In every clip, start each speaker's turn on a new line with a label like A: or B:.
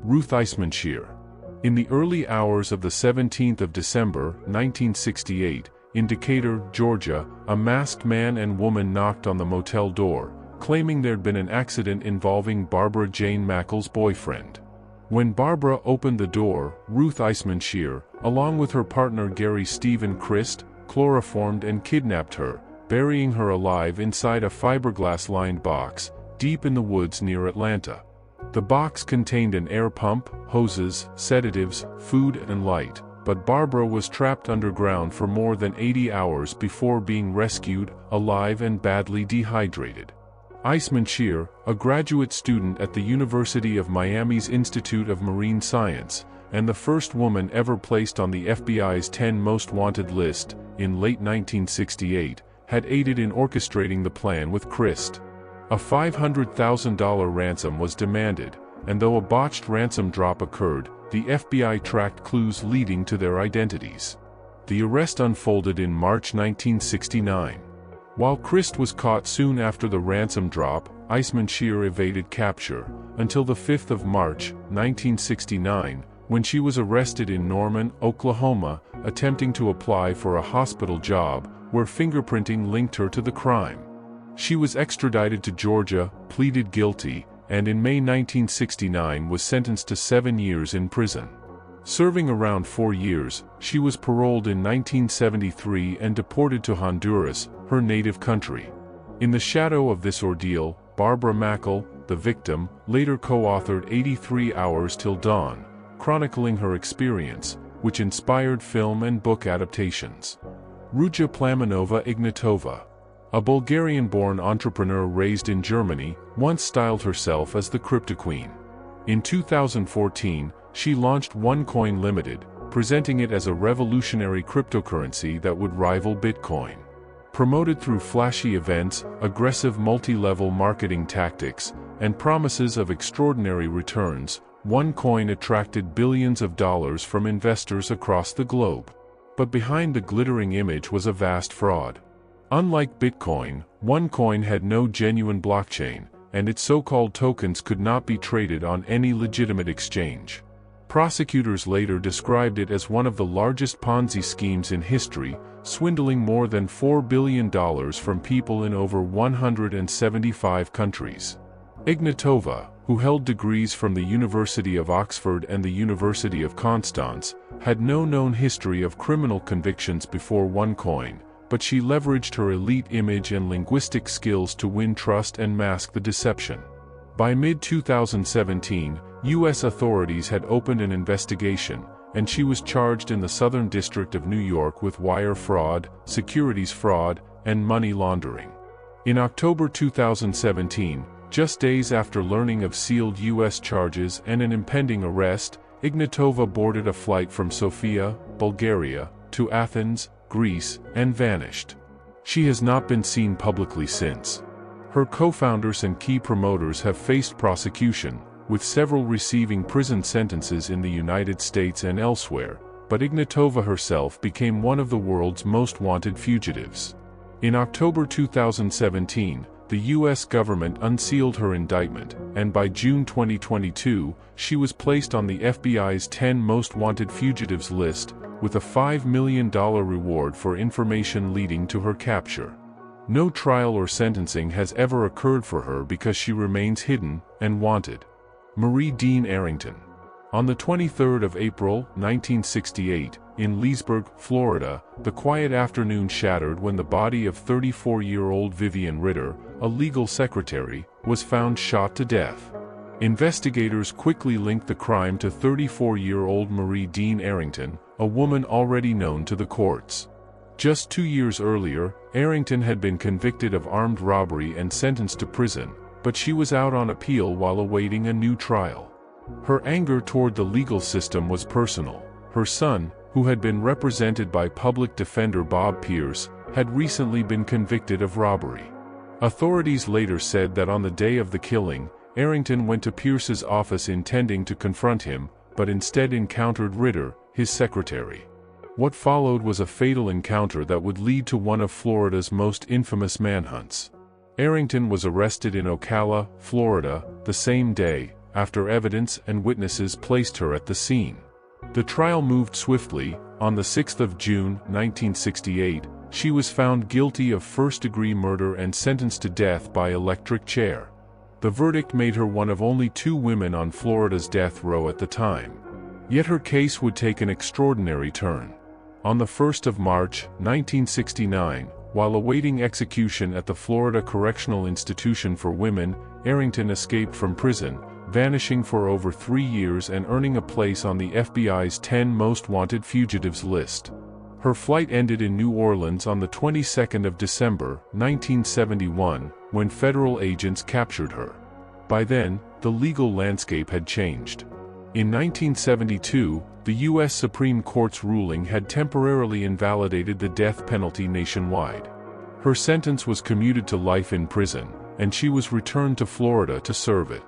A: Ruth Eismanshire. In the early hours of the 17th of December, 1968, in Decatur, Georgia, a masked man and woman knocked on the motel door, claiming there'd been an accident involving Barbara Jane Mackle's boyfriend. When Barbara opened the door, Ruth Eismanshire, along with her partner Gary Stephen Christ, chloroformed and kidnapped her, burying her alive inside a fiberglass-lined box, deep in the woods near Atlanta. The box contained an air pump, hoses, sedatives, food and light, but Barbara was trapped underground for more than 80 hours before being rescued, alive and badly dehydrated. Eismanshire, a graduate student at the University of Miami's Institute of Marine Science, and the first woman ever placed on the FBI's 10 Most Wanted list, in late 1968, had aided in orchestrating the plan with Christ. A $500,000 ransom was demanded, and though a botched ransom drop occurred, the FBI tracked clues leading to their identities. The arrest unfolded in March 1969. While Christ was caught soon after the ransom drop, Eismanshire evaded capture, until the 5th of March, 1969, when she was arrested in Norman, Oklahoma, attempting to apply for a hospital job, where fingerprinting linked her to the crime. She was extradited to Georgia, pleaded guilty, and in May 1969 was sentenced to 7 years in prison. Serving around 4 years, she was paroled in 1973 and deported to Honduras, her native country. In the shadow of this ordeal, Barbara Mackle, the victim, later co-authored 83 Hours Till Dawn, chronicling her experience, which inspired film and book adaptations. Ruja Plamonova Ignatova, a Bulgarian-born entrepreneur raised in Germany, once styled herself as the Crypto Queen. In 2014, she launched OneCoin Limited, presenting it as a revolutionary cryptocurrency that would rival Bitcoin. Promoted through flashy events, aggressive multi-level marketing tactics, and promises of extraordinary returns, OneCoin attracted billions of dollars from investors across the globe. But behind the glittering image was a vast fraud. Unlike Bitcoin, OneCoin had no genuine blockchain, and its so-called tokens could not be traded on any legitimate exchange. Prosecutors later described it as one of the largest Ponzi schemes in history, swindling more than $4 billion from people in over 175 countries. Ignatova, who held degrees from the University of Oxford and the University of Constance, had no known history of criminal convictions before OneCoin, but she leveraged her elite image and linguistic skills to win trust and mask the deception. By mid-2017, U.S. authorities had opened an investigation, and she was charged in the Southern District of New York with wire fraud, securities fraud, and money laundering. In October 2017, just days after learning of sealed U.S. charges and an impending arrest, Ignatova boarded a flight from Sofia, Bulgaria, to Athens, Greece, and vanished. She has not been seen publicly since. Her co-founders and key promoters have faced prosecution, with several receiving prison sentences in the United States and elsewhere, but Ignatova herself became one of the world's most wanted fugitives. In October 2017, the U.S. government unsealed her indictment, and by June 2022, she was placed on the FBI's 10 Most Wanted Fugitives list, with a $5 million reward for information leading to her capture. No trial or sentencing has ever occurred for her because she remains hidden and wanted. Marie Dean Arrington. On the 23rd of April, 1968, in Leesburg, Florida, the quiet afternoon shattered when the body of 34-year-old Vivian Ritter, a legal secretary, was found shot to death. Investigators quickly linked the crime to 34-year-old Marie Dean Arrington, a woman already known to the courts. Just 2 years earlier, Arrington had been convicted of armed robbery and sentenced to prison, but she was out on appeal while awaiting a new trial. Her anger toward the legal system was personal. Her son, who had been represented by public defender Bob Pierce, had recently been convicted of robbery. Authorities later said that on the day of the killing, Arrington went to Pierce's office intending to confront him, but instead encountered Ritter, his secretary. What followed was a fatal encounter that would lead to one of Florida's most infamous manhunts. Arrington was arrested in Ocala, Florida, the same day, after evidence and witnesses placed her at the scene. The trial moved swiftly. On the 6th of June, 1968, she was found guilty of first-degree murder and sentenced to death by electric chair. The verdict made her one of only 2 women on Florida's death row at the time. Yet her case would take an extraordinary turn. On the 1st of March, 1969, while awaiting execution at the Florida Correctional Institution for Women, Arrington escaped from prison, vanishing for over 3 years and earning a place on the FBI's 10 most wanted fugitives list. Her flight ended in New Orleans on the 22nd of December, 1971, when federal agents captured her. By then, the legal landscape had changed. In 1972, the U.S. Supreme Court's ruling had temporarily invalidated the death penalty nationwide. Her sentence was commuted to life in prison, and she was returned to Florida to serve it.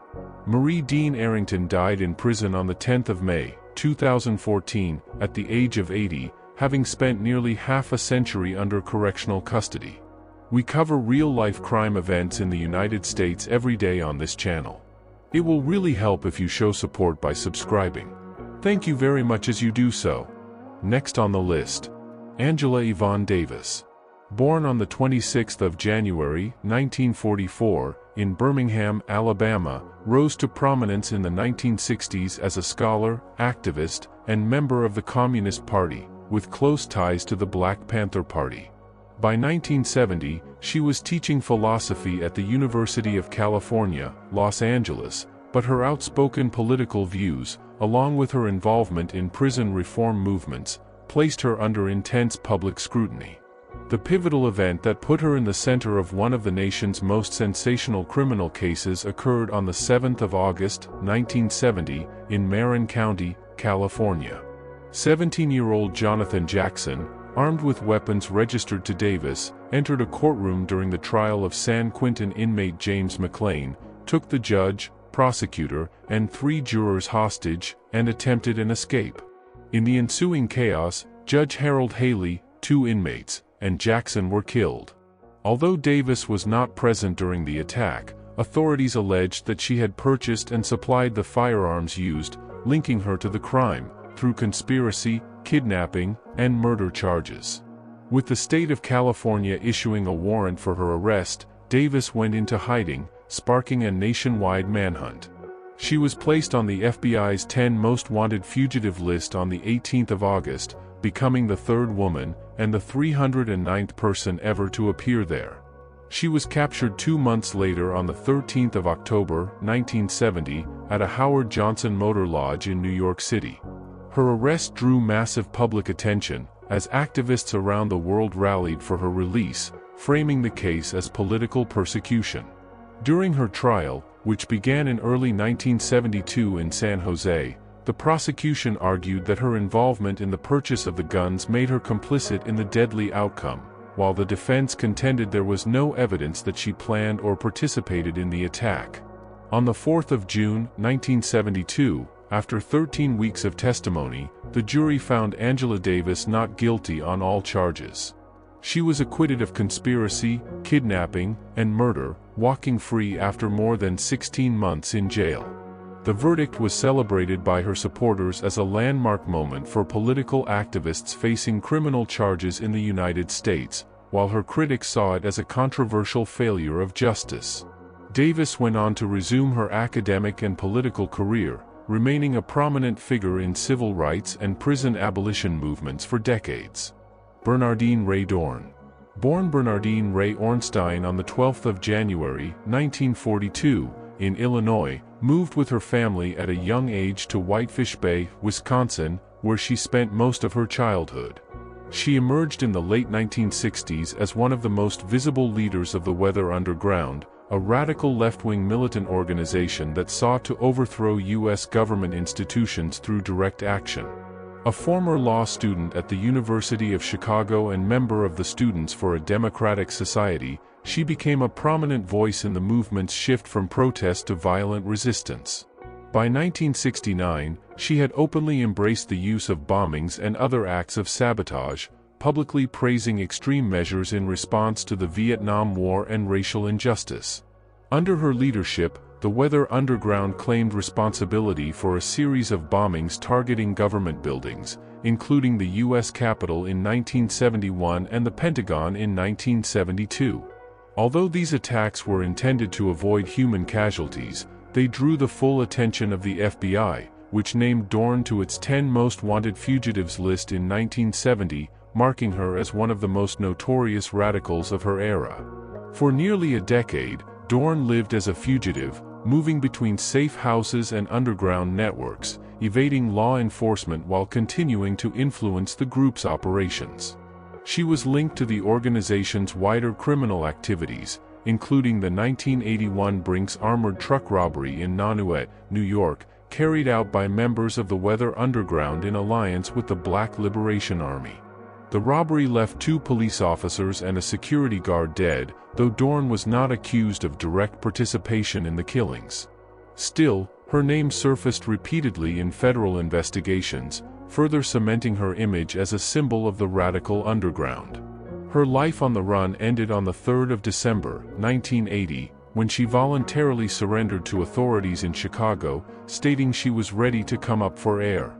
A: Marie Dean Arrington died in prison on the 10th of May, 2014, at the age of 80, having spent nearly half a century under correctional custody. We cover real-life crime events in the United States every day on this channel. It will really help if you show support by subscribing. Thank you very much as you do so. Next on the list, Angela Yvonne Davis. Born on the 26th of January, 1944, in Birmingham, Alabama, rose to prominence in the 1960s as a scholar, activist, and member of the Communist Party, with close ties to the Black Panther Party. By 1970, she was teaching philosophy at the University of California, Los Angeles, but her outspoken political views, along with her involvement in prison reform movements, placed her under intense public scrutiny. The pivotal event that put her in the center of one of the nation's most sensational criminal cases occurred on the 7th of August, 1970, in Marin County, California. 17-year-old Jonathan Jackson, armed with weapons registered to Davis, entered a courtroom during the trial of San Quentin inmate James McLean, took the judge, prosecutor, and 3 jurors hostage, and attempted an escape. In the ensuing chaos, Judge Harold Haley, 2 inmates, and Jackson were killed. Although Davis was not present during the attack, authorities alleged that she had purchased and supplied the firearms used, linking her to the crime, through conspiracy, kidnapping, and murder charges. With the state of California issuing a warrant for her arrest, Davis went into hiding, sparking a nationwide manhunt. She was placed on the FBI's 10 most wanted fugitive list on the 18th of August, becoming the 3rd woman, and the 309th person ever to appear there. She was captured 2 months later on the 13th of October, 1970, at a Howard Johnson Motor Lodge in New York City. Her arrest drew massive public attention, as activists around the world rallied for her release, framing the case as political persecution. During her trial, which began in early 1972 in San Jose, the prosecution argued that her involvement in the purchase of the guns made her complicit in the deadly outcome, while the defense contended there was no evidence that she planned or participated in the attack. On the 4th of June, 1972, after 13 weeks of testimony, the jury found Angela Davis not guilty on all charges. She was acquitted of conspiracy, kidnapping, and murder, walking free after more than 16 months in jail. The verdict was celebrated by her supporters as a landmark moment for political activists facing criminal charges in the United States, while her critics saw it as a controversial failure of justice. Davis went on to resume her academic and political career, remaining a prominent figure in civil rights and prison abolition movements for decades. Bernardine Ray Dorn. Born Bernardine Ray Ornstein on the 12th of January, 1942, in Illinois, moved with her family at a young age to Whitefish Bay, Wisconsin, where she spent most of her childhood. She emerged in the late 1960s as one of the most visible leaders of the Weather Underground, a radical left-wing militant organization that sought to overthrow U.S. government institutions through direct action. A former law student at the University of Chicago and member of the Students for a Democratic Society, she became a prominent voice in the movement's shift from protest to violent resistance. By 1969, she had openly embraced the use of bombings and other acts of sabotage, publicly praising extreme measures in response to the Vietnam War and racial injustice. Under her leadership, the Weather Underground claimed responsibility for a series of bombings targeting government buildings, including the U.S. Capitol in 1971 and the Pentagon in 1972. Although these attacks were intended to avoid human casualties, they drew the full attention of the FBI, which named Dorn to its 10 most wanted fugitives list in 1970, marking her as one of the most notorious radicals of her era. For nearly a decade, Dorn lived as a fugitive, moving between safe houses and underground networks, evading law enforcement while continuing to influence the group's operations. She was linked to the organization's wider criminal activities, including the 1981 Brinks armored truck robbery in Nanuet, New York, carried out by members of the Weather Underground in alliance with the Black Liberation Army. The robbery left 2 police officers and a security guard dead, though Dorn was not accused of direct participation in the killings. Still, her name surfaced repeatedly in federal investigations, further cementing her image as a symbol of the radical underground. Her life on the run ended on the 3rd of December, 1980, when she voluntarily surrendered to authorities in Chicago, stating she was ready to come up for air.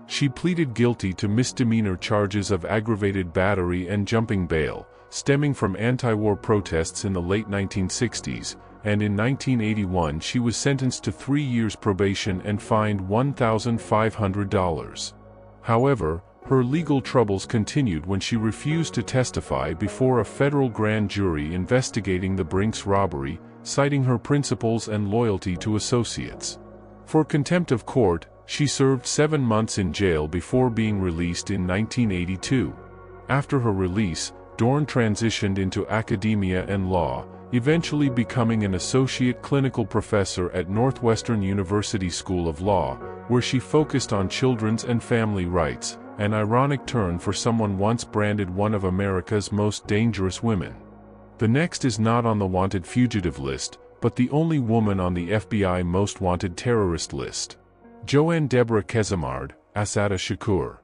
A: She pleaded guilty to misdemeanor charges of aggravated battery and jumping bail, stemming from anti-war protests in the late 1960s, and in 1981 she was sentenced to 3 years probation and fined $1,500. However, her legal troubles continued when she refused to testify before a federal grand jury investigating the Brinks robbery, citing her principles and loyalty to associates. For contempt of court, she served 7 months in jail before being released in 1982. After her release, Dorn transitioned into academia and law, eventually becoming an associate clinical professor at Northwestern University School of Law, where she focused on children's and family rights, an ironic turn for someone once branded one of America's most dangerous women. The next is not on the wanted fugitive list, but the only woman on the FBI most wanted terrorist list. Joanne Deborah Kezimard, Assata Shakur.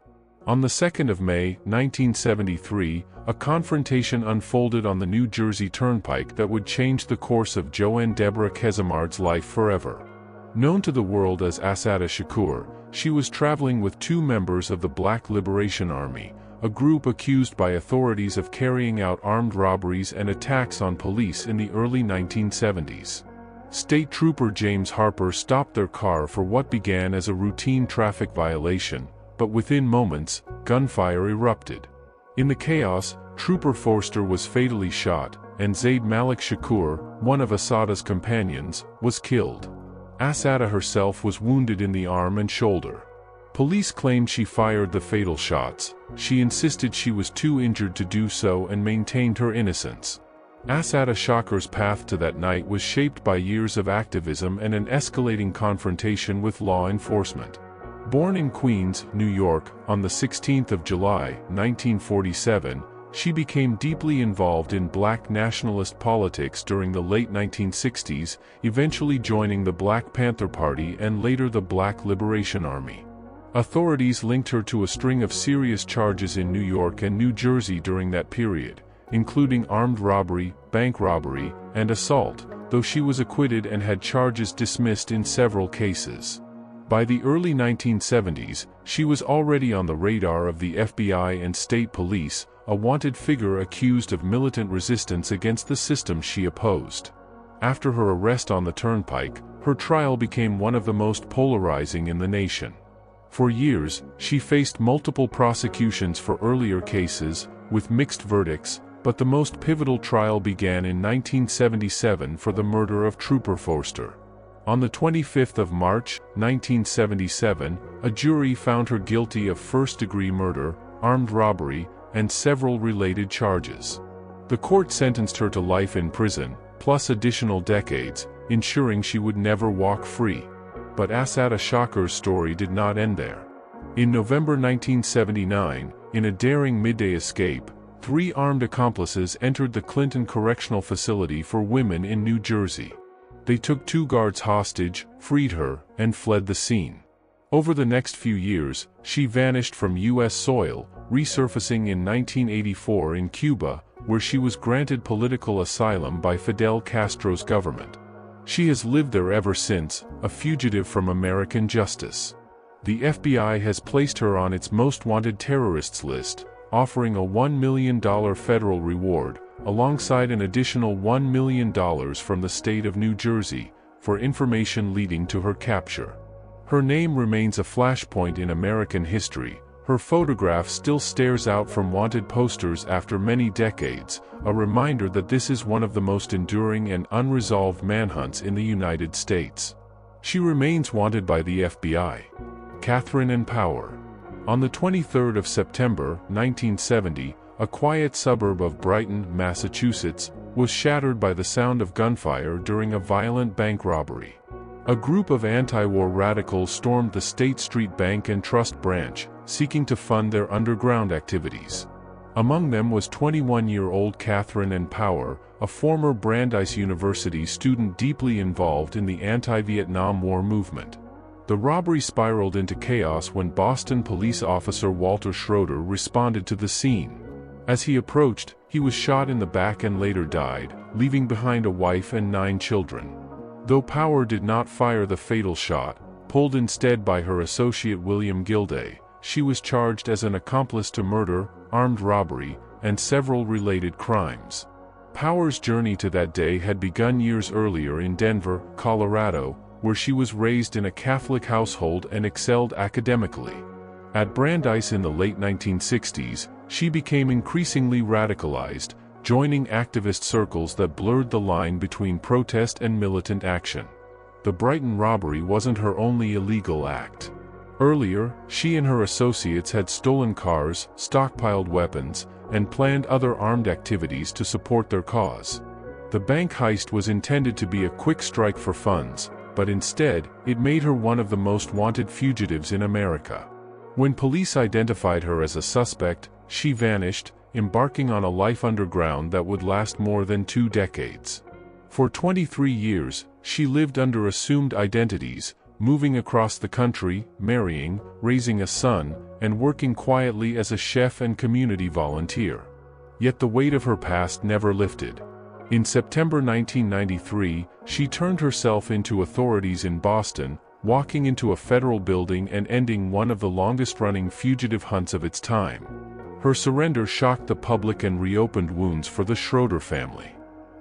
A: On the 2nd of May, 1973, a confrontation unfolded on the New Jersey Turnpike that would change the course of Joanne Deborah Kezimard's life forever. Known to the world as Assata Shakur, she was traveling with 2 members of the Black Liberation Army, a group accused by authorities of carrying out armed robberies and attacks on police in the early 1970s. State Trooper James Harper stopped their car for what began as a routine traffic violation, but within moments, gunfire erupted. In the chaos, Trooper Forster was fatally shot, and Zaid Malik Shakur, one of Assata's companions, was killed. Assata herself was wounded in the arm and shoulder. Police claimed she fired the fatal shots. She insisted she was too injured to do so and maintained her innocence. Assata Shakur's path to that night was shaped by years of activism and an escalating confrontation with law enforcement. Born in Queens, New York, on the 16th of July, 1947, she became deeply involved in Black nationalist politics during the late 1960s, eventually joining the Black Panther Party and later the Black Liberation Army. Authorities linked her to a string of serious charges in New York and New Jersey during that period, including armed robbery, bank robbery, and assault, though she was acquitted and had charges dismissed in several cases. By the early 1970s, she was already on the radar of the FBI and state police, a wanted figure accused of militant resistance against the system she opposed. After her arrest on the Turnpike, her trial became one of the most polarizing in the nation. For years, she faced multiple prosecutions for earlier cases, with mixed verdicts, but the most pivotal trial began in 1977 for the murder of Trooper Forster. On the 25th of March, 1977, a jury found her guilty of first-degree murder, armed robbery, and several related charges. The court sentenced her to life in prison, plus additional decades, ensuring she would never walk free. But Assata Shakur's story did not end there. In November 1979, in a daring midday escape, 3 armed accomplices entered the Clinton Correctional Facility for Women in New Jersey. They took 2 guards hostage, freed her, and fled the scene. Over the next few years, she vanished from U.S. soil, resurfacing in 1984 in Cuba, where she was granted political asylum by Fidel Castro's government. She has lived there ever since, a fugitive from American justice. The FBI has placed her on its most wanted terrorists list, offering a $1 million federal reward, alongside an additional $1 million from the state of New Jersey, for information leading to her capture. Her name remains a flashpoint in American history. Her photograph still stares out from wanted posters after many decades, a reminder that this is one of the most enduring and unresolved manhunts in the United States. She remains wanted by the FBI. Catherine and Power. On the 23rd of September, 1970, a quiet suburb of Brighton, Massachusetts, was shattered by the sound of gunfire during a violent bank robbery. A group of anti-war radicals stormed the State Street Bank and Trust branch, seeking to fund their underground activities. Among them was 21-year-old Catherine and Power, a former Brandeis University student deeply involved in the anti-Vietnam War movement. The robbery spiraled into chaos when Boston police officer Walter Schroeder responded to the scene. As he approached, he was shot in the back and later died, leaving behind a wife and 9 children. Though Power did not fire the fatal shot, pulled instead by her associate William Gilday, she was charged as an accomplice to murder, armed robbery, and several related crimes. Power's journey to that day had begun years earlier in Denver, Colorado, where she was raised in a Catholic household and excelled academically. At Brandeis in the late 1960s, she became increasingly radicalized, joining activist circles that blurred the line between protest and militant action. The Brighton robbery wasn't her only illegal act. Earlier, she and her associates had stolen cars, stockpiled weapons, and planned other armed activities to support their cause. The bank heist was intended to be a quick strike for funds, but instead, it made her one of the most wanted fugitives in America. When police identified her as a suspect, she vanished, embarking on a life underground that would last more than 2 decades. For 23 years, she lived under assumed identities, moving across the country, marrying, raising a son, and working quietly as a chef and community volunteer. Yet the weight of her past never lifted. In September 1993, she turned herself into authorities in Boston, walking into a federal building and ending one of the longest-running fugitive hunts of its time. Her surrender shocked the public and reopened wounds for the Schroeder family.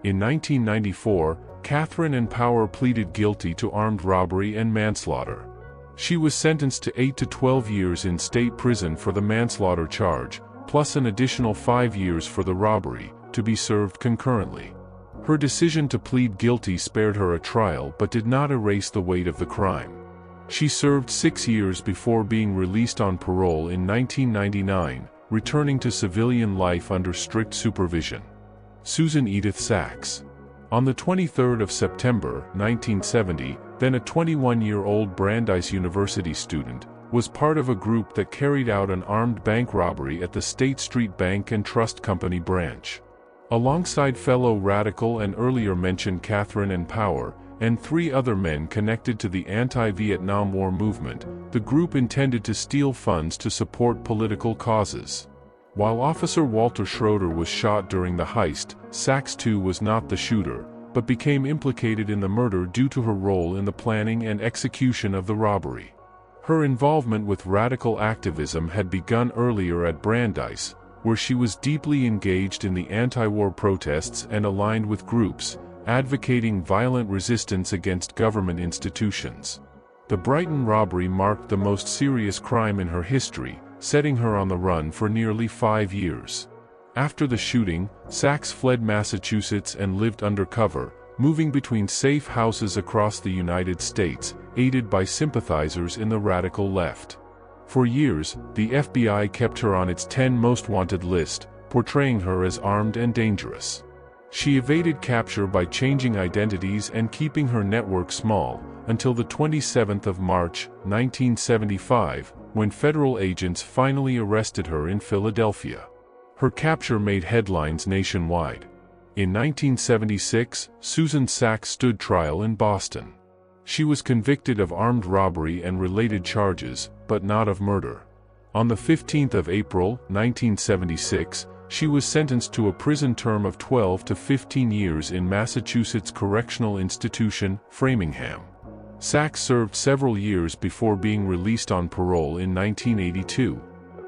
A: In 1994, Catherine and Power pleaded guilty to armed robbery and manslaughter. She was sentenced to 8 to 12 years in state prison for the manslaughter charge, plus an additional 5 years for the robbery, to be served concurrently. Her decision to plead guilty spared her a trial but did not erase the weight of the crime. She served 6 years before being released on parole in 1999, returning to civilian life under strict supervision. Susan Edith Sachs. On the 23rd of September, 1970, then a 21-year-old Brandeis University student, was part of a group that carried out an armed bank robbery at the State Street Bank and Trust Company branch. Alongside fellow radical and earlier mentioned Catherine and Power, and 3 other men connected to the anti-Vietnam War movement, the group intended to steal funds to support political causes. While Officer Walter Schroeder was shot during the heist, Sachs too was not the shooter, but became implicated in the murder due to her role in the planning and execution of the robbery. Her involvement with radical activism had begun earlier at Brandeis, where she was deeply engaged in the anti-war protests and aligned with groups advocating violent resistance against government institutions. The Brighton robbery marked the most serious crime in her history, setting her on the run for nearly 5 years. After the shooting, Sachs fled Massachusetts and lived undercover, moving between safe houses across the United States, aided by sympathizers in the radical left. For years, the FBI kept her on its 10 most wanted list, portraying her as armed and dangerous. She evaded capture by changing identities and keeping her network small, until the 27th of March, 1975, when federal agents finally arrested her in Philadelphia. Her capture made headlines nationwide. In 1976, Susan Sachs stood trial in Boston. She was convicted of armed robbery and related charges, but not of murder. On the 15th of April, 1976, She was sentenced to a prison term of 12 to 15 years in Massachusetts Correctional Institution, Framingham. Sachs served several years before being released on parole in 1982.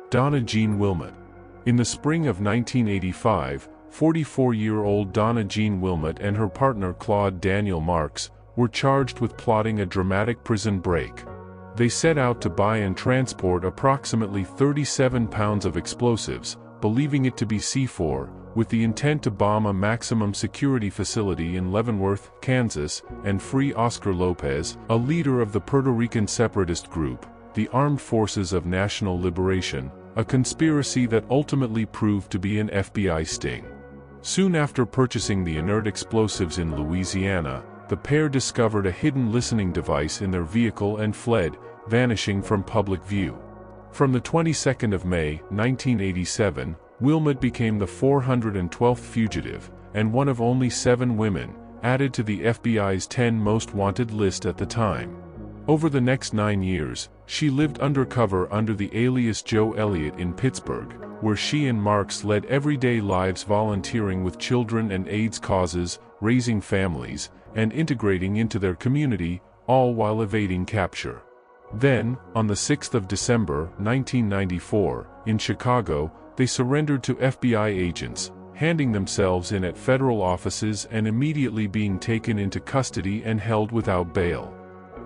A: Donna Jean Wilmot. In the spring of 1985, 44-year-old Donna Jean Wilmot and her partner Claude Daniel Marks were charged with plotting a dramatic prison break. They set out to buy and transport approximately 37 pounds of explosives, believing it to be C4, with the intent to bomb a maximum security facility in Leavenworth, Kansas, and free Oscar Lopez, a leader of the Puerto Rican separatist group, the Armed Forces of National Liberation, a conspiracy that ultimately proved to be an FBI sting. Soon after purchasing the inert explosives in Louisiana, the pair discovered a hidden listening device in their vehicle and fled, vanishing from public view. From the 22nd of May, 1987, Wilmot became the 412th fugitive, and one of only 7 women, added to the FBI's 10 most wanted list at the time. Over the next 9 years, she lived undercover under the alias Joe Elliott in Pittsburgh, where she and Marks led everyday lives volunteering with children and AIDS causes, raising families, and integrating into their community, all while evading capture. Then, on the 6th of December, 1994, in Chicago, they surrendered to FBI agents, handing themselves in at federal offices and immediately being taken into custody and held without bail.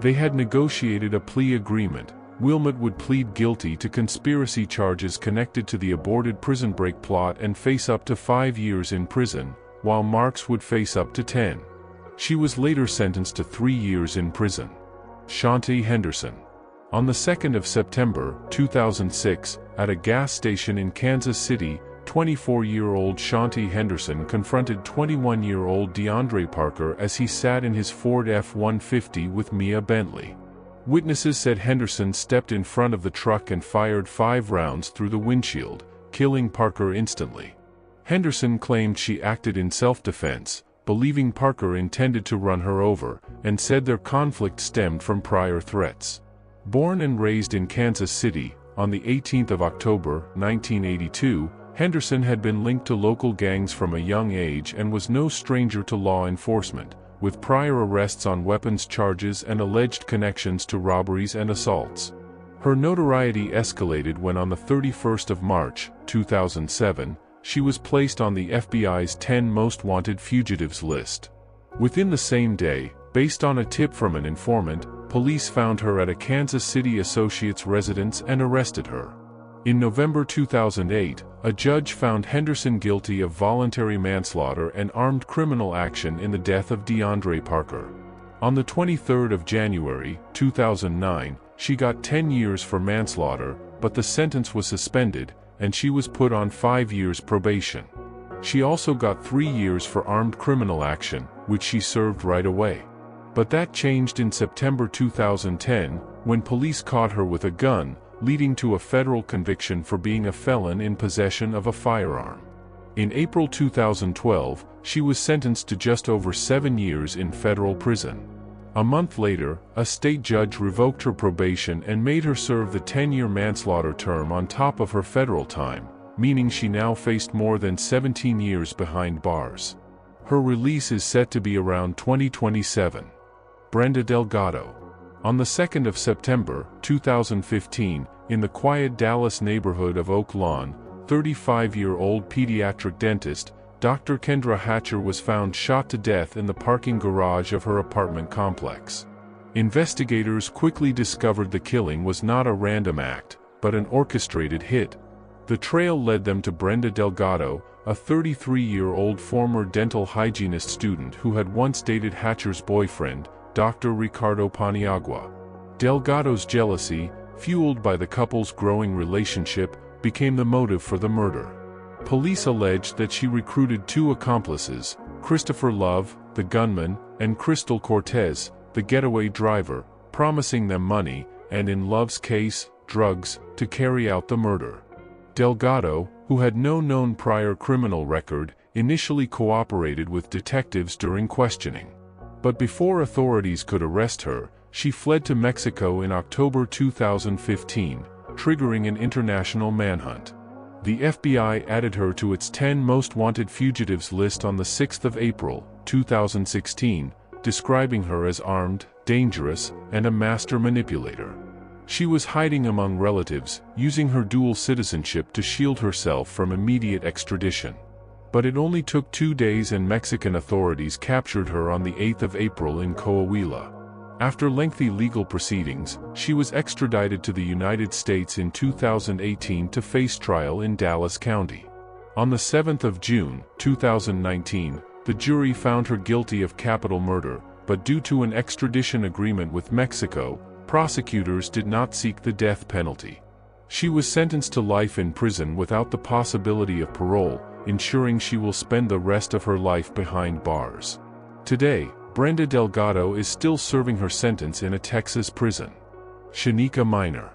A: They had negotiated a plea agreement. Wilmot would plead guilty to conspiracy charges connected to the aborted prison break plot and face up to 5 years in prison, while Marks would face up to 10. She was later sentenced to 3 years in prison. Shawnte Henderson. On the 2nd of September, 2006, at a gas station in Kansas City, 24-year-old Shawnte Henderson confronted 21-year-old DeAndre Parker as he sat in his Ford F-150 with Mia Bentley. Witnesses said Henderson stepped in front of the truck and fired 5 rounds through the windshield, killing Parker instantly. Henderson claimed she acted in self-defense, believing Parker intended to run her over, and said their conflict stemmed from prior threats. Born and raised in Kansas City, on the 18th of October, 1982, Henderson had been linked to local gangs from a young age and was no stranger to law enforcement, with prior arrests on weapons charges and alleged connections to robberies and assaults. Her notoriety escalated when on the 31st of March, 2007, she was placed on the FBI's 10 most wanted fugitives list. Within the same day, based on a tip from an informant, police found her at a Kansas City associate's residence and arrested her. In November 2008, a judge found Henderson guilty of voluntary manslaughter and armed criminal action in the death of DeAndre Parker. On the 23rd of January, 2009, she got 10 years for manslaughter, but the sentence was suspended, and she was put on 5 years probation. She also got 3 years for armed criminal action, which she served right away. But that changed in September 2010, when police caught her with a gun, leading to a federal conviction for being a felon in possession of a firearm. In April 2012, she was sentenced to just over 7 years in federal prison. A month later, a state judge revoked her probation and made her serve the 10-year manslaughter term on top of her federal time, meaning she now faced more than 17 years behind bars. Her release is set to be around 2027. Brenda Delgado. On the 2nd of September, 2015, in the quiet Dallas neighborhood of Oak Lawn, 35-year-old pediatric dentist, Dr. Kendra Hatcher was found shot to death in the parking garage of her apartment complex. Investigators quickly discovered the killing was not a random act, but an orchestrated hit. The trail led them to Brenda Delgado, a 33-year-old former dental hygienist student who had once dated Hatcher's boyfriend, Dr. Ricardo Paniagua. Delgado's jealousy, fueled by the couple's growing relationship, became the motive for the murder. Police alleged that she recruited 2 accomplices, Christopher Love, the gunman, and Crystal Cortez, the getaway driver, promising them money, and in Love's case, drugs, to carry out the murder. Delgado, who had no known prior criminal record, initially cooperated with detectives during questioning. But before authorities could arrest her, she fled to Mexico in October 2015, triggering an international manhunt. The FBI added her to its 10 most wanted fugitives list on the 6th of April, 2016, describing her as armed, dangerous, and a master manipulator. She was hiding among relatives, using her dual citizenship to shield herself from immediate extradition. But it only took 2 days and Mexican authorities captured her on the 8th of April in Coahuila. After lengthy legal proceedings, she was extradited to the United States in 2018 to face trial in Dallas County. On the 7th of June, 2019, the jury found her guilty of capital murder, but due to an extradition agreement with Mexico, prosecutors did not seek the death penalty. She was sentenced to life in prison without the possibility of parole, ensuring she will spend the rest of her life behind bars. Today, Brenda Delgado is still serving her sentence in a Texas prison. Shanika Minor.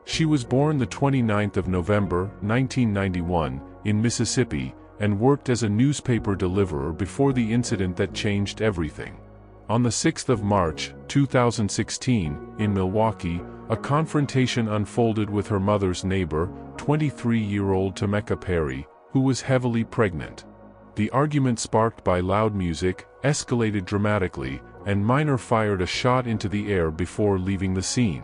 A: She was born the 29th of November, 1991, in Mississippi, and worked as a newspaper deliverer before the incident that changed everything. On the 6th of March, 2016, in Milwaukee, a confrontation unfolded with her mother's neighbor, 23-year-old Tameka Perry, who was heavily pregnant. The argument, sparked by loud music, escalated dramatically, and Minor fired a shot into the air before leaving the scene.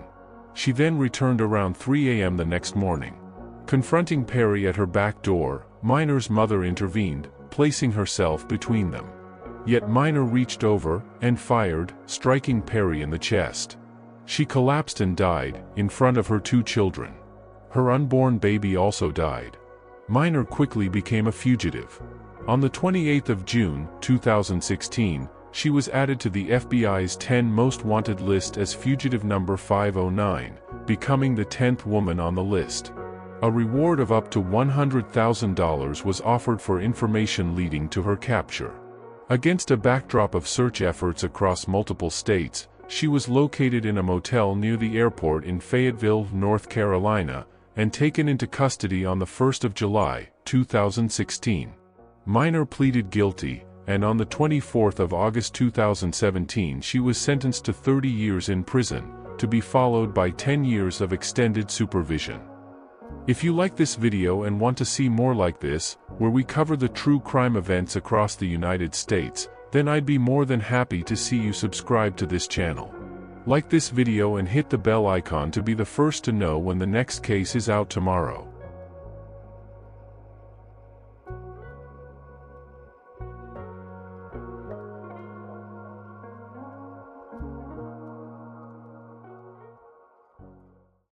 A: She then returned around 3 a.m. the next morning. Confronting Perry at her back door, Minor's mother intervened, placing herself between them. Yet Minor reached over and fired, striking Perry in the chest. She collapsed and died, in front of her 2 children. Her unborn baby also died. Minor quickly became a fugitive. On the 28th of June, 2016, she was added to the FBI's 10 most wanted list as fugitive number 509, becoming the 10th woman on the list. A reward of up to $100,000 was offered for information leading to her capture. Against a backdrop of search efforts across multiple states, she was located in a motel near the airport in Fayetteville, North Carolina, and taken into custody on the 1st of July, 2016. Minor pleaded guilty, and on the 24th of August 2017 she was sentenced to 30 years in prison, to be followed by 10 years of extended supervision. If you like this video and want to see more like this, where we cover the true crime events across the United States, then I'd be more than happy to see you subscribe to this channel. Like this video and hit the bell icon to be the first to know when the next case is out tomorrow.